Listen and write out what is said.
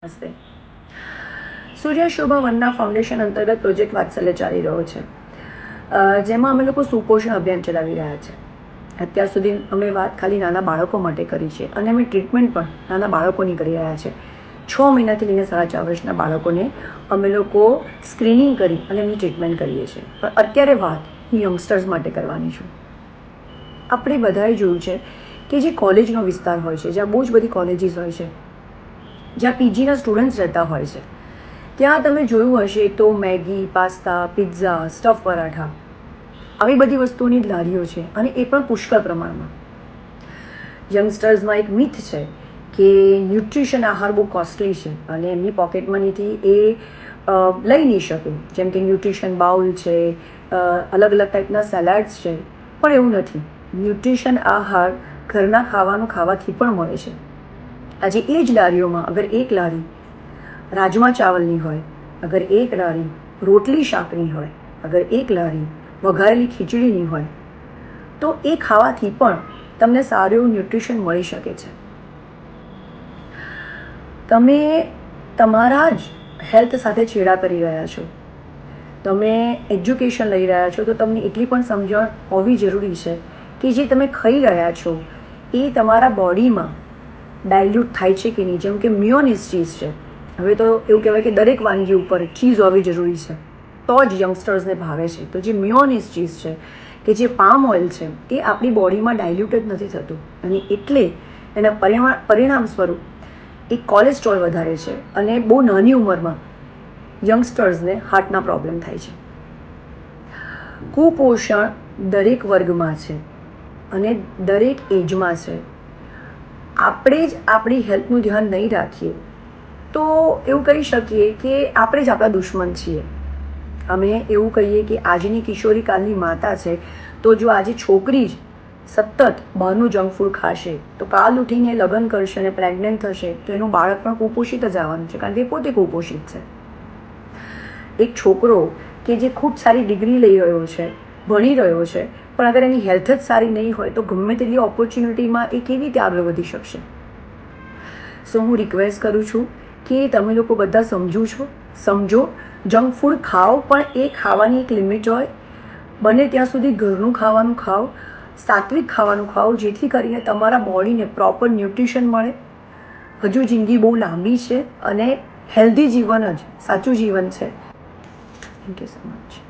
નમસ્તે. સૂર્ય શોભા વનના ફાઉન્ડેશન અંતર્ગત પ્રોજેક્ટ વાત્સલ્ય ચાલી રહ્યો છે, જેમાં અમે લોકો સુપોષણ અભિયાન ચલાવી રહ્યા છે. અત્યાર સુધી અમે વાત ખાલી નાના બાળકો માટે કરી છે અને અમે ટ્રીટમેન્ટ પણ નાના બાળકોની કરી રહ્યા છે. 6 મહિનાથી લઈને 4.5 વર્ષના બાળકોને અમે લોકો સ્ક્રીનિંગ કરી અને એમની ટ્રીટમેન્ટ કરીએ છીએ. પણ અત્યારે વાત યંગસ્ટર્સ માટે કરવાની છું. આપણે બધાએ જોયું છે કે જે કોલેજનો વિસ્તાર હોય છે, જ્યાં બહુ જ બધી કોલેજીસ હોય છે, જ્યાં પીજીના સ્ટુડન્ટ્સ રહેતા હોય છે, ત્યાં તમે જોયું હશે તો Maggi, pasta, pizza, stuff paratha આવી બધી વસ્તુઓની જ લારીઓ છે અને એ પણ પુષ્કળ પ્રમાણમાં. યંગસ્ટર્સમાં એક મિથ છે કે ન્યુટ્રિશન આહાર બહુ કોસ્ટલી છે અને એમની પોકેટ મનીથી એ લઈ નહીં શકે. જેમ કે ન્યુટ્રિશન બાઉલ છે, અલગ અલગ ટાઈપના સેલાડ્સ છે, પણ એવું નથી. ન્યુટ્રિશન આહાર ઘરના ખાવાનું ખાવાથી પણ મળે છે. આજે એ જ લારીઓમાં અગર એક લારી રાજમા ચાવલની હોય, અગર એક લારી રોટલી શાકની હોય, અગર એક લારી વઘારેલી ખીચડીની હોય, તો એ ખાવાથી પણ તમને સારું એવું ન્યુટ્રિશન મળી શકે છે. તમે તમારા જ હેલ્થ સાથે છેડા કરી રહ્યા છો, તમે એજ્યુકેશન લઈ રહ્યા છો, તો તમને એટલી પણ સમજણ હોવી જરૂરી છે કે જે તમે ખાઈ રહ્યા છો એ તમારા બોડીમાં ડાયલ્યુટ થાય છે કે નહીં. જેમ કે મિયોનીઝ ચીઝ છે, હવે તો એવું કહેવાય કે દરેક વાનગી ઉપર ચીઝ હોવી જરૂરી છે તો જ યંગસ્ટર્સને ભાવે છે. તો જે મિયોનીઝ ચીઝ છે કે જે પામ ઓઇલ છે એ આપણી બોડીમાં ડાયલ્યુટ જ નથી થતું અને એટલે એના પરિણામ સ્વરૂપ એ કોલેસ્ટ્રોલ વધારે છે અને બહુ નાની ઉંમરમાં યંગસ્ટર્સને હાર્ટના પ્રોબ્લેમ થાય છે. કુપોષણ દરેક વર્ગમાં છે અને દરેક એજમાં છે. આપણે જ આપણી હેલ્થનું ધ્યાન નહીં રાખીએ તો એવું કહી શકીએ કે આપણે જ આપણા દુશ્મન છીએ. અમે એવું કહીએ કે આજની કિશોરી કાલની માતા છે, તો જો આજે છોકરી જ સતત બહારનું જંક ફૂડ ખાશે તો કાલ ઉઠીને લગ્ન કરશે અને પ્રેગ્નન્ટ થશે તો એનું બાળક પણ કુપોષિત જ આવવાનું છે, કારણ કે પોતે કુપોષિત છે. એક છોકરો કે જે ખૂબ સારી ડિગ્રી લઈ રહ્યો છે, ભણી રહ્યો છે, પણ અગર એની હેલ્થ જ સારી નહીં હોય તો ગમે તેટલી ઓપોર્ચ્યુનિટીમાં એ કેવી રીતે આગળ વધી શકશે? સો હું રિક્વેસ્ટ કરું છું કે તમે લોકો બધા સમજો. જંક ફૂડ ખાઓ, પણ એ ખાવાની એક લિમિટ હોય. બને ત્યાં સુધી ઘરનું ખાવાનું ખાઓ, સાત્વિક ખાવાનું ખાઓ, જેથી કરીને તમારા બોડીને પ્રોપર ન્યુટ્રિશન મળે. હજુ જિંદગી બહુ લાંબી છે અને હેલ્ધી જીવન જ સાચું જીવન છે. Thank you so much.